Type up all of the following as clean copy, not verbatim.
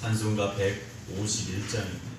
찬송가 151장입니다.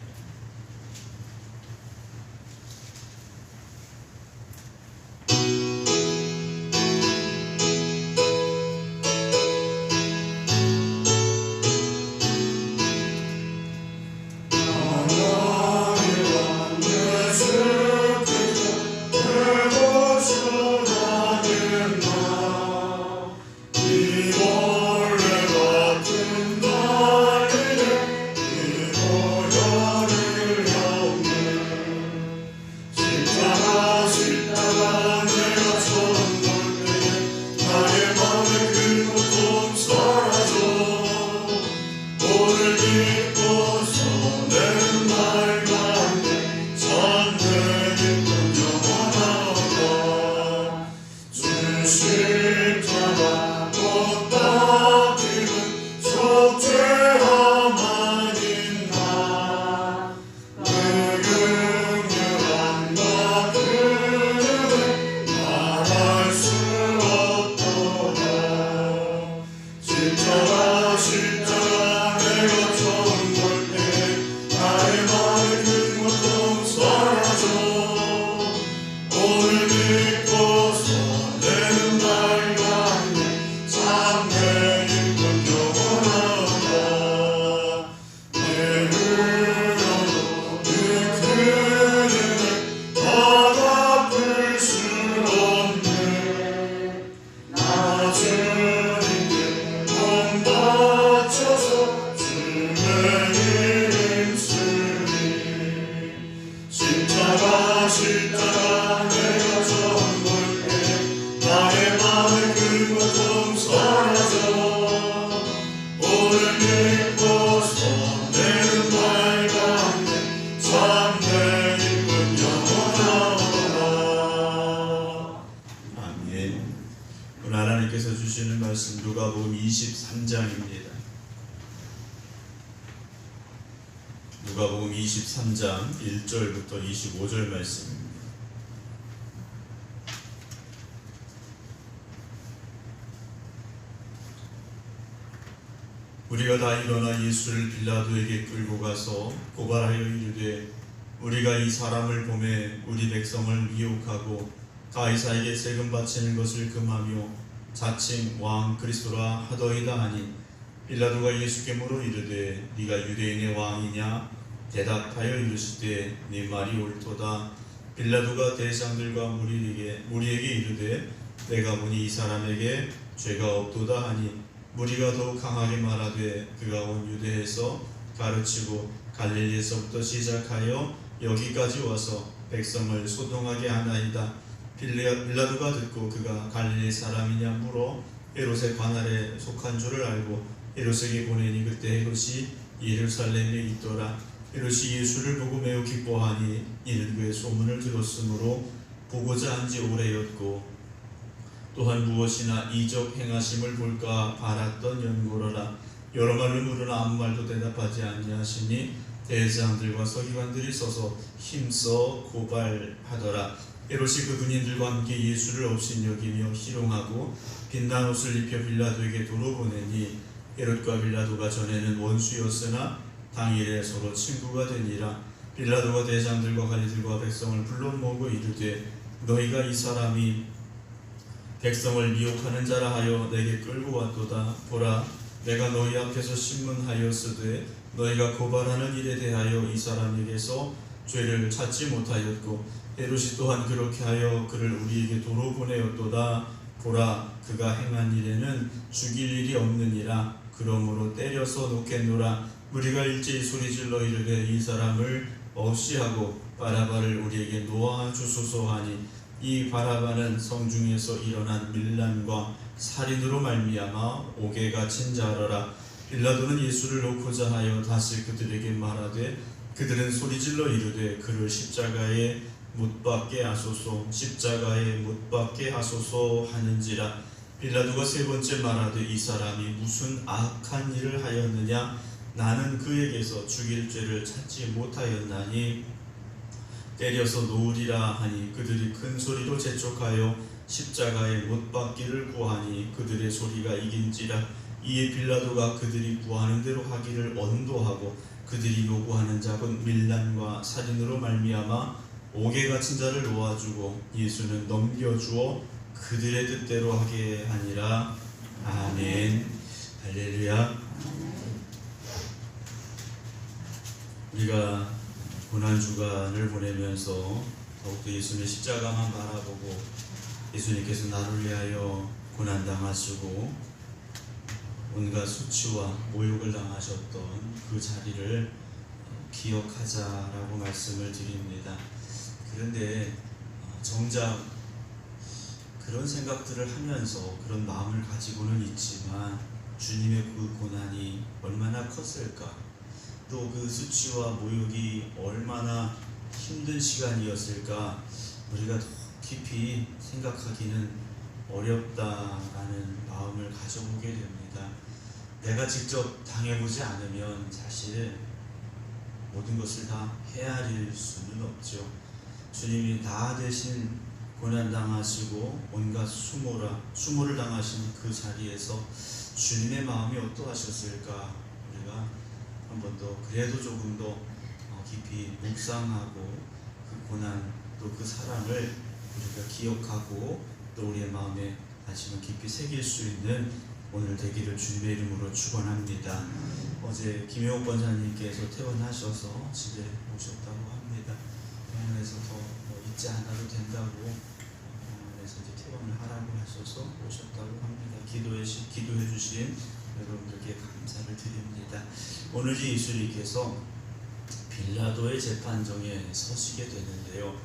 하나님께서 주시는 말씀 누가복음 23장입니다. 누가복음 23장 1절부터 25절 말씀입니다. 우리가 다 일어나 예수를 빌라도에게 끌고 가서 고발하여 이르되 우리가 이 사람을 보매 우리 백성을 미혹하고 가이사에게 세금 바치는 것을 금하며 자칭 왕 그리스도라 하더이다 하니 빌라도가 예수께 물어 이르되 네가 유대인의 왕이냐? 대답하여 이르시되 네 말이 옳도다. 빌라도가 대장들과 무리에게 이르되 내가 보니 이 사람에게 죄가 없도다 하니 무리가 더욱 강하게 말하되 그가 온 유대에서 가르치고 갈릴리에서부터 시작하여 여기까지 와서 백성을 소동하게 하나이다. 빌라도가 듣고 그가 갈릴리 사람이냐 물어 헤롯의 관할에 속한 줄을 알고 헤롯에게 보내니 그때 헤롯이 예루살렘에 있더라. 헤롯이 예수를 보고 매우 기뻐하니 이는 그의 소문을 들었으므로 보고자 한지 오래였고 또한 무엇이나 이적 행하심을 볼까 바랐던 연고로라. 여러 말로 물으나 아무 말도 대답하지 아니하시니 대장들과 서기관들이 서서 힘써 고발하더라. 헤롯이 그 군인들과 함께 예수를 업신여기며 희롱하고 빛난 옷을 입혀 빌라도에게 도로 보내니 헤롯과 빌라도가 전에는 원수였으나 당일에 서로 친구가 되니라. 빌라도가 대장들과 관리들과 백성을 불러 모으고 이르되 너희가 이 사람이 백성을 미혹하는 자라 하여 내게 끌고 왔도다. 보라, 내가 너희 앞에서 신문하였으되 너희가 고발하는 일에 대하여 이 사람에게서 죄를 찾지 못하였고 헤롯이 또한 그렇게 하여 그를 우리에게 도로 보내었도다. 보라, 그가 행한 일에는 죽일 일이 없느니라. 그러므로 때려서 놓겠노라. 우리가 일제히 소리질러 이르되 이 사람을 없이 하고 바라바를 우리에게 놓아 주소서 하니 이 바라바는 성중에서 일어난 밀란과 살인으로 말미암아 옥에 갇힌 자더라. 빌라도는 예수를 놓고자 하여 다시 그들에게 말하되 그들은 소리질러 이르되 그를 십자가에 못 박게 하소서, 십자가에 못 박게 하소서 하는지라. 빌라도가 세 번째 말하되 이 사람이 무슨 악한 일을 하였느냐? 나는 그에게서 죽일 죄를 찾지 못하였나니 때려서 놓으리라 하니 그들이 큰 소리로 재촉하여 십자가에 못 박기를 구하니 그들의 소리가 이긴지라. 이에 빌라도가 그들이 구하는 대로 하기를 언도하고 그들이 요구하는 자은 밀란과 살인으로 말미암아 옥에 갇힌 자를 놓아주고 예수는 넘겨주어 그들의 뜻대로 하게 하니라. 아멘. 할렐루야. 우리가 고난주간을 보내면서 더욱더 예수님의 십자가만 바라보고 예수님께서 나를 위하여 고난당하시고 온갖 수치와 모욕을 당하셨던 그 자리를 기억하자라고 말씀을 드립니다. 그런데 정작 그런 생각들을 하면서 그런 마음을 가지고는 있지만 주님의 그 고난이 얼마나 컸을까, 또 그 수치와 모욕이 얼마나 힘든 시간이었을까 우리가 더 깊이 생각하기는 어렵다라는 마음을 가져보게 됩니다. 내가 직접 당해보지 않으면 사실 모든 것을 다 헤아릴 수는 없죠. 주님이 다 대신 고난당하시고 온갖 수모를 당하신 그 자리에서 주님의 마음이 어떠하셨을까 우리가 한 번 더 그래도 조금 더 깊이 묵상하고 그 고난 또 그 사랑을 우리가 기억하고 또 우리의 마음에 다시금 깊이 새길 수 있는 오늘 되기를 주님의 이름으로 축원합니다. 어제 김영옥 권사님께서 퇴원하셔서 집에 오셨다고 합니다. 병원에서 더 있지 않아도 된다고 병원에서 이제 퇴원을 하라고 하셔서 오셨다고 합니다. 기도해 주신 여러분들께 감사를 드립니다. 오늘 예수님께서 빌라도의 재판정에 서시게 되는데요.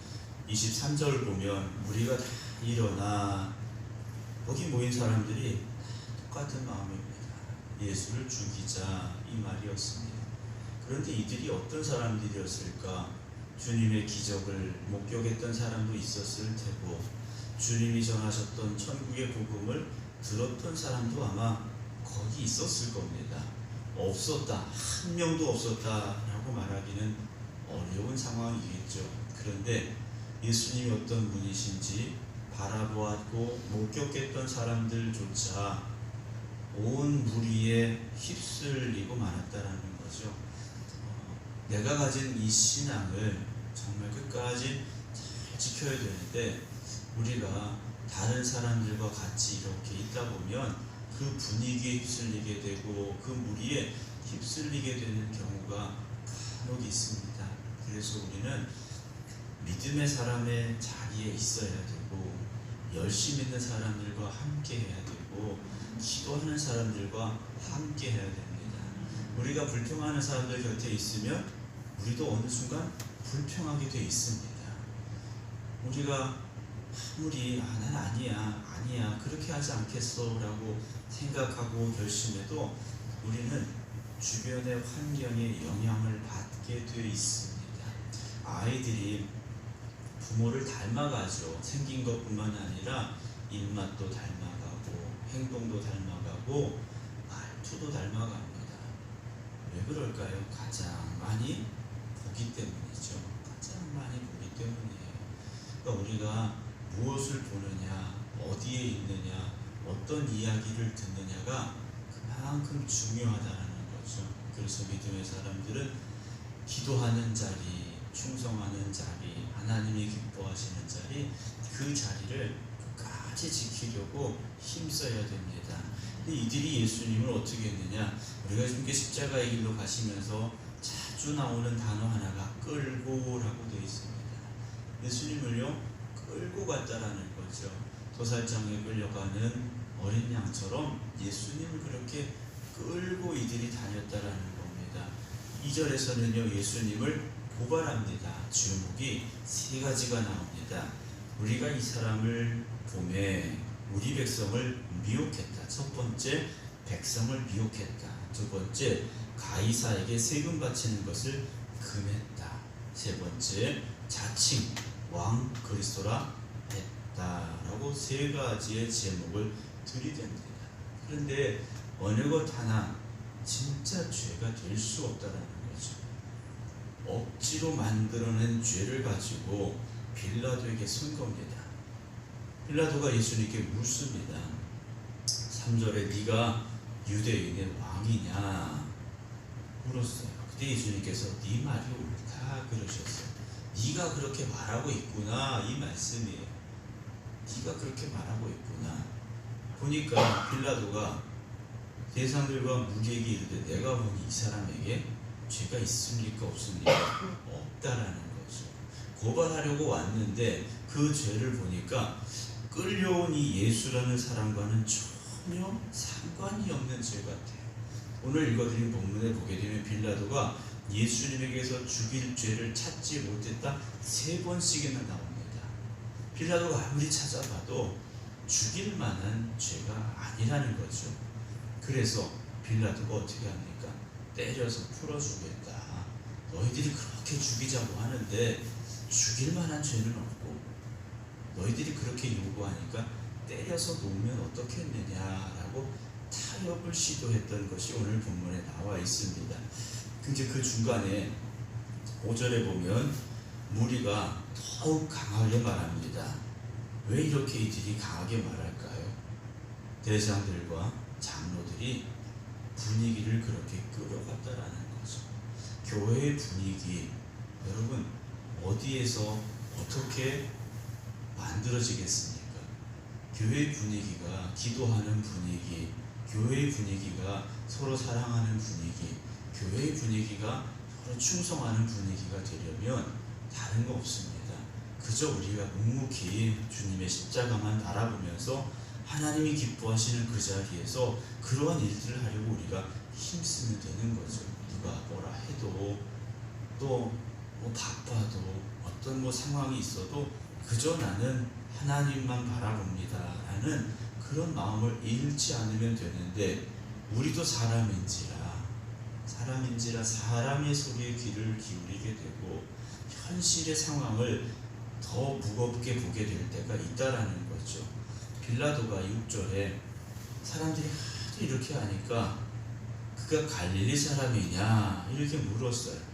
23절 보면 우리가 다 일어나 거기 모인 사람들이 똑같은 마음입니다. 예수를 죽이자 이 말이었습니다. 그런데 이들이 어떤 사람들이었을까? 주님의 기적을 목격했던 사람도 있었을 테고 주님이 전하셨던 천국의 복음을 들었던 사람도 아마 거기 있었을 겁니다. 없었다, 한 명도 없었다라고 말하기는 어려운 상황이겠죠. 그런데 예수님이 어떤 분이신지 바라보았고 목격했던 사람들조차 온 무리에 휩쓸리고 말았다라는 거죠. 내가 가진 이 신앙을 정말 끝까지 잘 지켜야 되는데 우리가 다른 사람들과 같이 이렇게 있다 보면 그 분위기에 휩쓸리게 되고 그 무리에 휩쓸리게 되는 경우가 간혹 있습니다. 그래서 우리는 믿음의 사람의 자리에 있어야 되고 열심 있는 사람들과 함께 해야 되고 기도하는 사람들과 함께 해야 됩니다. 우리가 불평하는 사람들 곁에 있으면 우리도 어느 순간 불평하게 돼 있습니다. 우리가 아무리 난 아니야 그렇게 하지 않겠어 라고 생각하고 결심해도 우리는 주변의 환경에 영향을 받게 돼 있습니다. 아이들이 부모를 닮아가죠. 생긴 것뿐만 아니라 입맛도 닮아가고 행동도 닮아가고 말투도 닮아갑니다. 왜 그럴까요? 가장 많이 보기 때문이죠. 가장 많이 보기 때문이에요. 그러니까 우리가 무엇을 보느냐, 어디에 있느냐, 어떤 이야기를 듣느냐가 그만큼 중요하다는 거죠. 그래서 믿음의 사람들은 기도하는 자리, 충성하는 자리, 하나님이 기뻐하시는 자리, 그 자리를 끝까지 지키려고 힘써야 됩니다. 근데 이들이 예수님을 어떻게 했느냐? 우리가 지금 십자가의 길로 가시면서 자주 나오는 단어 하나가 끌고라고 되어 있습니다. 예수님을요 끌고 갔다라는 거죠. 도살장에 끌려가는 어린 양처럼 예수님을 그렇게 끌고 이들이 다녔다라는 겁니다. 2절에서는요 예수님을 고발합니다. 제목이 세 가지가 나옵니다. 우리가 이 사람을 보매 우리 백성을 미혹했다. 첫 번째, 백성을 미혹했다. 두 번째, 가이사에게 세금 바치는 것을 금했다. 세 번째, 자칭 왕 그리스도라 했다라고 세 가지의 제목을 들이댑니다. 그런데 어느 것 하나 진짜 죄가 될 수 없다라는 거죠. 억지로 만들어낸 죄를 가지고 빌라도에게 쓴 겁니다. 빌라도가 예수님께 묻습니다. 3절에 네가 유대인의 왕이냐 물었어요. 그때 예수님께서 네 말이 옳다 그러셨어요. 네가 그렇게 말하고 있구나 이 말씀이에요. 네가 그렇게 말하고 있구나. 보니까 빌라도가 대상들과 무리에게 이르되 내가 보니 이 사람에게 죄가 있습니까 없습니까? 없다라는 거죠. 고발하려고 왔는데 그 죄를 보니까 끌려온 이 예수라는 사람과는 전혀 상관이 없는 죄 같아요. 오늘 읽어드린 본문에 보게 되면 빌라도가 예수님에게서 죽일 죄를 찾지 못했다 3번씩이나 나옵니다. 빌라도가 아무리 찾아봐도 죽일 만한 죄가 아니라는 거죠. 그래서 빌라도가 어떻게 합니까? 때려서 풀어주겠다. 너희들이 그렇게 죽이자고 하는데 죽일 만한 죄는 없고 너희들이 그렇게 요구하니까 때려서 놓으면 어떻겠느냐라고 타협을 시도했던 것이 오늘 본문에 나와 있습니다. 근데 그 중간에 5절에 보면 무리가 더욱 강하게 말합니다. 왜 이렇게 이들이 강하게 말할까요? 대장들과 장로들이 분위기를 그렇게 끌어갔다라는 거죠. 교회의 분위기, 여러분 어디에서 어떻게 만들어지겠습니까? 교회의 분위기가 기도하는 분위기, 교회의 분위기가 서로 사랑하는 분위기, 교회의 분위기가 서로 충성하는 분위기가 되려면 다른 거 없습니다. 그저 우리가 묵묵히 주님의 십자가만 바라보면서 하나님이 기뻐하시는 그 자리에서 그러한 일들을 하려고 우리가 힘쓰면 되는 거죠. 누가 뭐라 해도 또 뭐 바빠도 어떤 뭐 상황이 있어도 그저 나는 하나님만 바라봅니다 라는 그런 마음을 잃지 않으면 되는데 우리도 사람인지라 사람의 소리에 귀를 기울이게 되고 현실의 상황을 더 무겁게 보게 될 때가 있다라는 거죠. 빌라도가 6절에 사람들이 하도 이렇게 하니까 그가 갈릴리 사람이냐 이렇게 물었어요.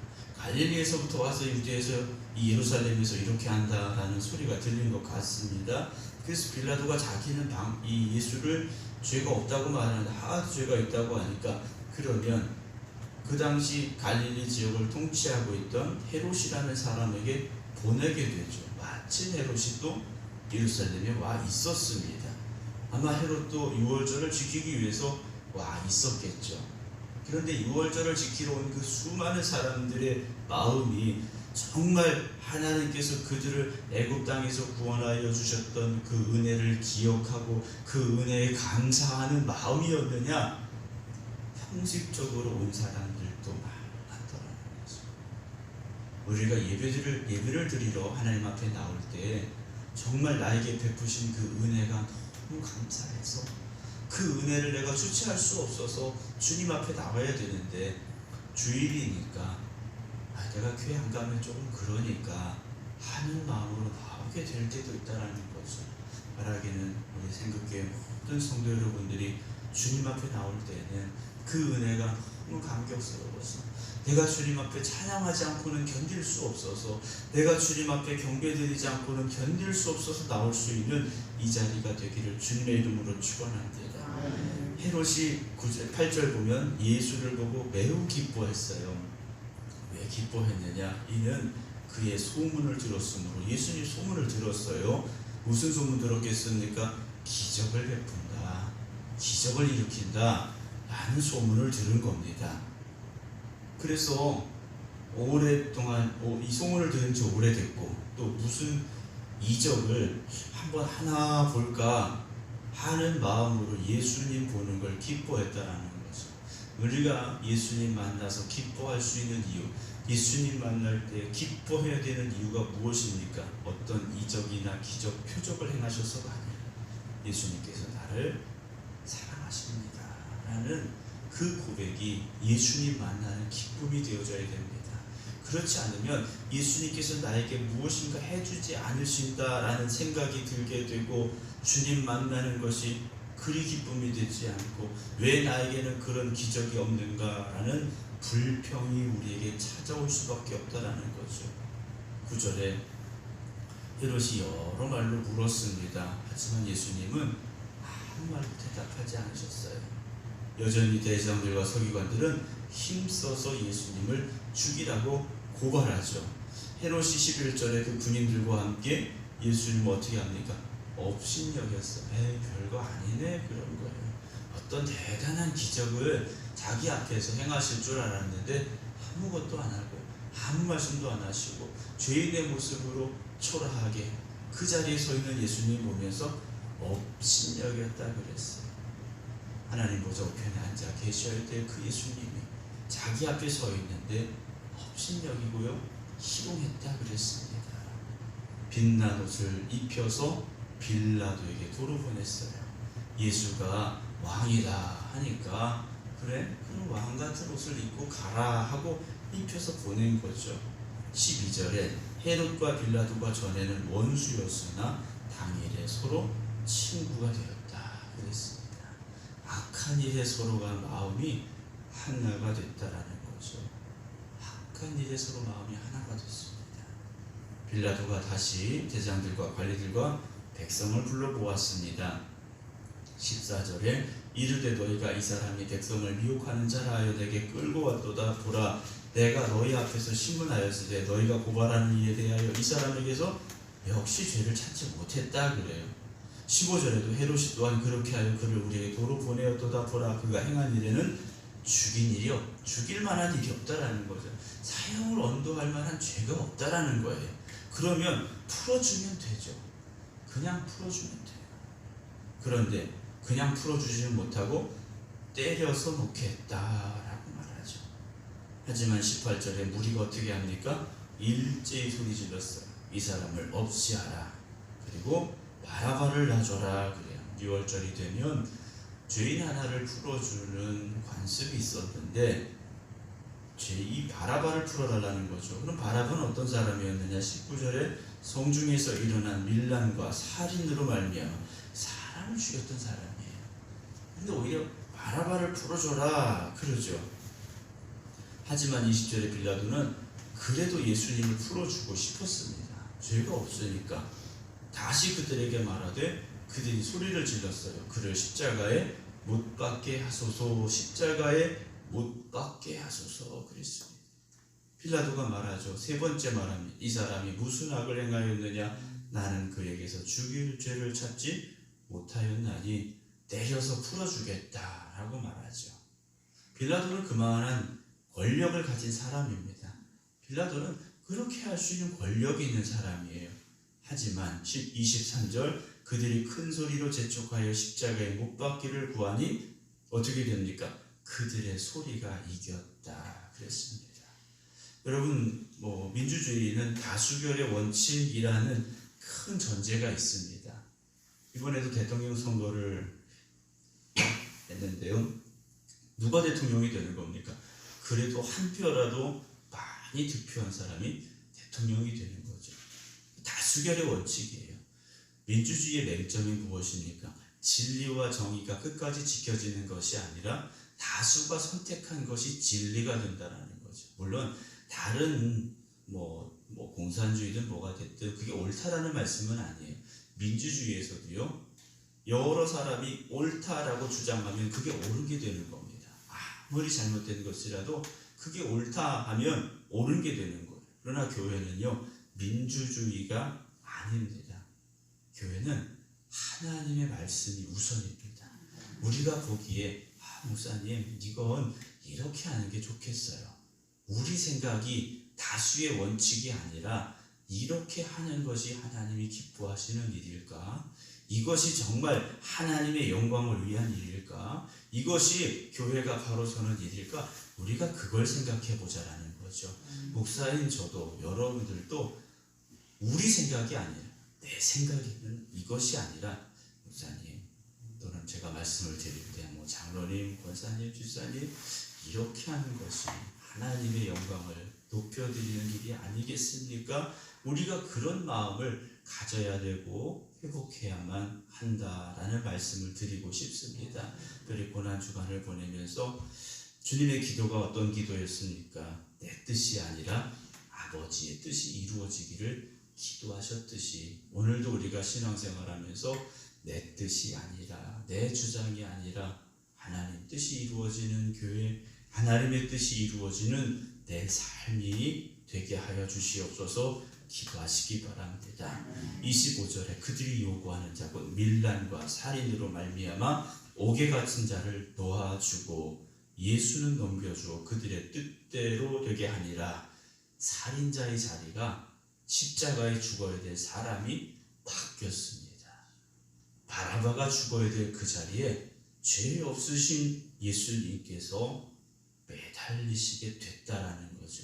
갈릴리에서부터 와서 유대에서 이 예루살렘에서 이렇게 한다라는 소리가 들린 것 같습니다. 그래서 빌라도가 자기는 이 예수를 죄가 없다고 말하는데 하도 죄가 있다고 하니까 그러면 그 당시 갈릴리 지역을 통치하고 있던 헤롯이라는 사람에게 보내게 되죠. 마침 헤롯이 또 예루살렘에 와 있었습니다. 아마 헤롯도 유월절을 지키기 위해서 와 있었겠죠. 그런데 유월절을 지키러 온 그 수많은 사람들의 마음이 정말 하나님께서 그들을 애굽 땅에서 구원하여 주셨던 그 은혜를 기억하고 그 은혜에 감사하는 마음이었느냐? 형식적으로 온 사람들도 많았더라는 거죠. 우리가 예배를 드리러 하나님 앞에 나올 때 정말 나에게 베푸신 그 은혜가 너무 감사해서 그 은혜를 내가 주체할 수 없어서 주님 앞에 나와야 되는데 주일이니까 내가 교회 안 가면 조금 그러니까 하는 마음으로 나오게 될 때도 있다라는 거죠. 말하기는 우리 생각교회 모든 성도 여러분들이 주님 앞에 나올 때는 그 은혜가 너무 감격스러워서 내가 주님 앞에 찬양하지 않고는 견딜 수 없어서 내가 주님 앞에 경배드리지 않고는 견딜 수 없어서 나올 수 있는 이 자리가 되기를 주님의 이름으로 축원합니다. 헤롯이 8절 보면 예수를 보고 매우 기뻐했어요. 왜 기뻐했느냐? 이는 그의 소문을 들었으므로. 예수님 소문을 들었어요. 무슨 소문 들었겠습니까? 기적을 베푼다, 기적을 일으킨다 라는 소문을 들은 겁니다. 그래서 오랫동안 이 소문을 들은 지 오래됐고 또 무슨 이적을 한번 하나 볼까 하는 마음으로 예수님 보는 걸 기뻐했다라는 거죠. 우리가 예수님 만나서 기뻐할 수 있는 이유, 예수님 만날 때 기뻐해야 되는 이유가 무엇입니까? 어떤 이적이나 기적, 표적을 행하셔서가 아니라 예수님께서 나를 사랑하십니다 라는 그 고백이 예수님 만나는 기쁨이 되어져야 됩니다. 그렇지 않으면 예수님께서 나에게 무엇인가 해주지 않으신다라는 생각이 들게 되고 주님 만나는 것이 그리 기쁨이 되지 않고 왜 나에게는 그런 기적이 없는가라는 불평이 우리에게 찾아올 수밖에 없다라는 거죠. 9절에 헤롯이 여러 말로 물었습니다. 하지만 예수님은 아무 말도 대답하지 않으셨어요. 여전히 대제사장들과 서기관들은 힘써서 예수님을 죽이라고 고발하죠. 헤롯이 11절에 그 군인들과 함께 예수님을 어떻게 합니까? 업신여겼어. 별거 아니네 그런 거예요. 어떤 대단한 기적을 자기 앞에서 행하실 줄 알았는데 아무것도 안 하고 아무 말씀도 안 하시고 죄인의 모습으로 초라하게 그 자리에 서 있는 예수님 보면서 업신여겼다 그랬어요. 하나님 보좌 우편에 앉아 계셔야 될 그 예수님이 자기 앞에 서 있는데 업신여기고요 희롱했다 그랬습니다. 빛난 옷을 입혀서 빌라도에게 도로 보냈어요. 예수가 왕이다 하니까 그래? 그럼 왕 같은 옷을 입고 가라 하고 입혀서 보낸 거죠. 12절에 헤롯과 빌라도가 전에는 원수였으나 당일에 서로 친구가 되었다 그랬습니다. 악한 일에 서로가 마음이 하나가 됐다라는 거죠. 악한 일에 서로 마음이 하나가 됐습니다. 빌라도가 다시 대장들과 관리들과 백성을 불러보았습니다. 14절에 이르되 너희가 이 사람이 백성을 미혹하는 자라 하여 내게 끌고 왔도다. 보라, 내가 너희 앞에서 신문하였으되 너희가 고발하는 일에 대하여 이 사람에게서 역시 죄를 찾지 못했다 그래요. 15절에도 헤롯이 또한 그렇게 하여 그를 우리에게 도로 보내었도다. 보라, 그가 행한 일에는 죽일 만한 일이 없다라는 거죠. 사형을 언도할 만한 죄가 없다라는 거예요. 그러면 풀어주면 되죠. 그냥 풀어주면 돼요. 그런데 그냥 풀어주지는 못하고 때려서 놓겠다라고 말하죠. 하지만 18절에 무리가 어떻게 합니까? 일제히 소리 질렀어요. 이 사람을 없이 하라. 그리고 바라바를 놔줘라 그래요. 6월절이 되면 죄인 하나를 풀어주는 관습이 있었는데 이 바라바를 풀어달라는 거죠. 그럼 바라바는 어떤 사람이었느냐? 19절에 성중에서 일어난 밀란과 살인으로 말미암아 사람을 죽였던 사람이에요. 근데 오히려 바라바를 풀어줘라 그러죠. 하지만 20절에 빌라도는 그래도 예수님을 풀어주고 싶었습니다. 죄가 없으니까 다시 그들에게 말하되 그들이 소리를 질렀어요. 그를 십자가에 못 박게 하소서. 십자가에 못 박게 하소서 그랬습니다. 빌라도가 말하죠. 세 번째 말합니다. 이 사람이 무슨 악을 행하였느냐? 나는 그에게서 죽일 죄를 찾지 못하였나니 내려서 풀어주겠다라고 말하죠. 빌라도는 그만한 권력을 가진 사람입니다. 빌라도는 그렇게 할 수 있는 권력이 있는 사람이에요. 하지만 23절 그들이 큰 소리로 재촉하여 십자가에 못 박기를 구하니 어떻게 됩니까? 그들의 소리가 이겼다 그랬습니다. 여러분, 민주주의는 다수결의 원칙이라는 큰 전제가 있습니다. 이번에도 대통령 선거를 했는데요. 누가 대통령이 되는 겁니까? 그래도 한 표라도 많이 득표한 사람이 대통령이 되는 거죠. 다수결의 원칙이에요. 민주주의의 맹점이 무엇입니까? 진리와 정의가 끝까지 지켜지는 것이 아니라 다수가 선택한 것이 진리가 된다는 거죠. 물론 다른 공산주의든 뭐가 됐든 그게 옳다라는 말씀은 아니에요. 민주주의에서도요, 여러 사람이 옳다라고 주장하면 그게 옳은 게 되는 겁니다. 아무리 잘못된 것이라도 그게 옳다 하면 옳은 게 되는 거예요. 그러나 교회는요, 민주주의가 아닙니다. 교회는 하나님의 말씀이 우선입니다. 우리가 보기에 목사님 이건 이렇게 하는 게 좋겠어요. 우리 생각이 다수의 원칙이 아니라 이렇게 하는 것이 하나님이 기뻐하시는 일일까? 이것이 정말 하나님의 영광을 위한 일일까? 이것이 교회가 바로 서는 일일까? 우리가 그걸 생각해 보자라는 거죠. 목사인 저도 여러분들도 우리 생각이 아니라 내 생각에는 이것이 아니라 목사님 또는 제가 말씀을 드릴 때 장로님, 권사님, 주사님 이렇게 하는 것이 하나님의 영광을 높여드리는 일이 아니겠습니까? 우리가 그런 마음을 가져야 되고 회복해야만 한다라는 말씀을 드리고 싶습니다. 특별히 고난주간을 보내면서 주님의 기도가 어떤 기도였습니까? 내 뜻이 아니라 아버지의 뜻이 이루어지기를 기도하셨듯이 오늘도 우리가 신앙생활하면서 내 뜻이 아니라 내 주장이 아니라 하나님 뜻이 이루어지는 교회, 하나님의 뜻이 이루어지는 내 삶이 되게 하여 주시옵소서. 기도하시기 바랍니다. 25절에 그들이 요구하는 자곧 밀란과 살인으로 말미암아 옥에 갇힌 자를 놓아주고 예수는 넘겨주어 그들의 뜻대로 되게 하니라. 살인자의 자리가 십자가에 죽어야 될 사람이 바뀌었습니다. 바라바가 죽어야 될 그 자리에 죄 없으신 예수님께서 매달리시게 됐다라는 거죠.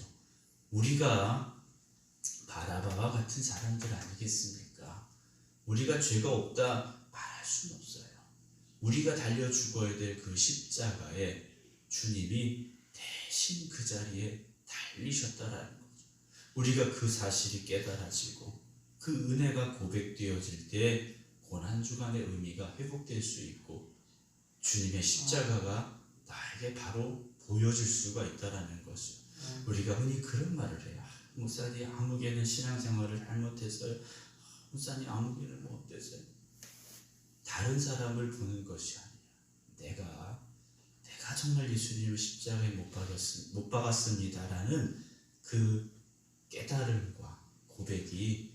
우리가 바라바와 같은 사람들 아니겠습니까? 우리가 죄가 없다 말할 수는 없어요. 우리가 달려 죽어야 될 그 십자가에 주님이 대신 그 자리에 달리셨다라는 거죠. 우리가 그 사실이 깨달아지고 그 은혜가 고백되어질 때 고난주간의 의미가 회복될 수 있고 주님의 십자가가 나에게 바로 보여질 수가 있다라는 거죠. 우리가 흔히 그런 말을 해요. 목사님 아무개는 신앙생활을 잘못했어요. 목사님 아무개는 뭐 어땠어요? 다른 사람을 보는 것이 아니야. 내가 정말 예수님을 십자가에 못 박았습니다라는 그 깨달음과 고백이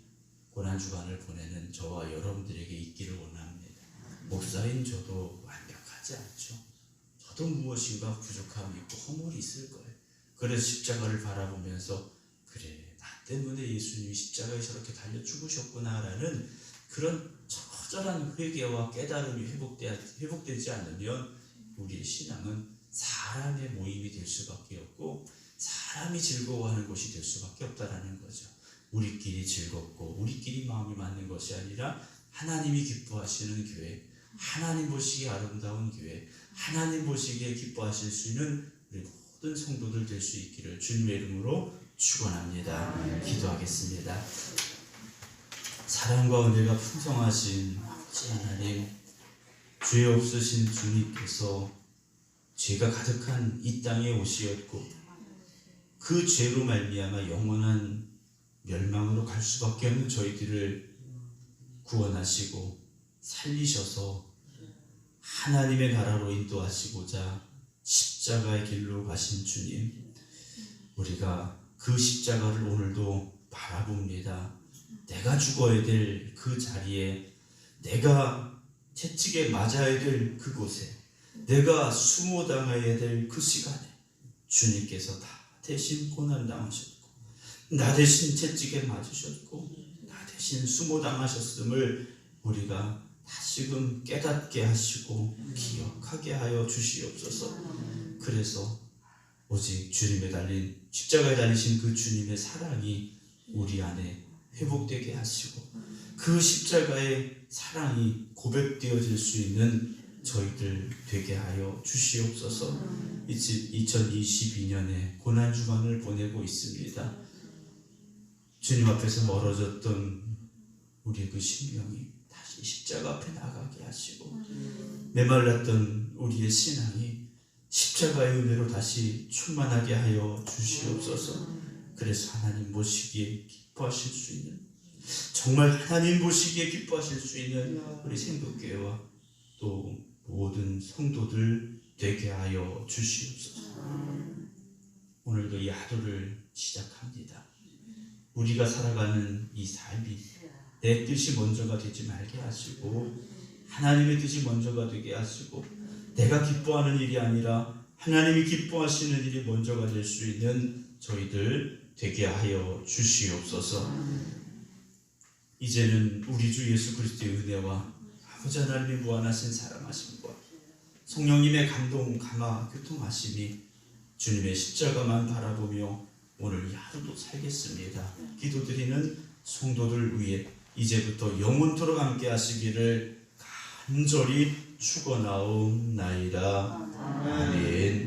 고난주간을 보내는 저와 여러분들에게 있기를 원합니다. 목사인 저도 완벽하지 않죠. 저도 무엇인가 부족함이 있고 허물이 있을 거예요. 그래서 십자가를 바라보면서 그래, 나 때문에 예수님이 십자가에 저렇게 달려 죽으셨구나라는 그런 처절한 회개와 깨달음이 회복되지 않으면 우리의 신앙은 사람의 모임이 될 수밖에 없고 사람이 즐거워하는 곳이 될 수밖에 없다라는 거죠. 우리끼리 즐겁고 우리끼리 마음이 맞는 것이 아니라 하나님이 기뻐하시는 교회, 하나님 보시기에 아름다운 교회, 하나님 보시기에 기뻐하실 수 있는 우리 모든 성도들 될 수 있기를 주님의 이름으로 축원합니다. 기도하겠습니다. 사랑과 은혜가 풍성하신 아버지 하나님, 죄 없으신 주님께서 죄가 가득한 이 땅에 오시었고 그 죄로 말미암아 영원한 멸망으로 갈 수밖에 없는 저희들을 구원하시고 살리셔서 하나님의 나라로 인도하시고자 십자가의 길로 가신 주님, 우리가 그 십자가를 오늘도 바라봅니다. 내가 죽어야 될 그 자리에, 내가 채찍에 맞아야 될 그곳에, 내가 수모당해야 될 그 시간에 주님께서 다 대신 고난당하셨고 나 대신 채찍에 맞으셨고 나 대신 수모당하셨음을 우리가 다시금 깨닫게 하시고 기억하게 하여 주시옵소서. 그래서 오직 주님에 달린, 십자가에 달리신 그 주님의 사랑이 우리 안에 회복되게 하시고 그 십자가의 사랑이 고백되어질 수 있는 저희들 되게 하여 주시옵소서. 2022년에 고난주간을 보내고 있습니다. 주님 앞에서 멀어졌던 우리의 그 심령이 다시 십자가 앞에 나가게 하시고 메말랐던 우리의 신앙이 십자가의 은혜로 다시 충만하게 하여 주시옵소서. 그래서 하나님 보시기에 기뻐하실 수 있는, 정말 하나님 보시기에 기뻐하실 수 있는 우리 생독교회와 또 모든 성도들 되게 하여 주시옵소서. 오늘도 이 하루를 시작합니다. 우리가 살아가는 이 삶이 내 뜻이 먼저가 되지 말게 하시고 하나님의 뜻이 먼저가 되게 하시고 내가 기뻐하는 일이 아니라 하나님이 기뻐하시는 일이 먼저가 될 수 있는 저희들 되게 하여 주시옵소서. 이제는 우리 주 예수 그리스도의 은혜와 아버지 하나님의 무한하신 사랑하심과 성령님의 감동, 감화, 교통하심이 주님의 십자가만 바라보며 오늘 이 하루도 살겠습니다. 기도드리는 성도들 위해 이제부터 영원토록 함께 하시기를 간절히 축원하옵나이다. 아멘.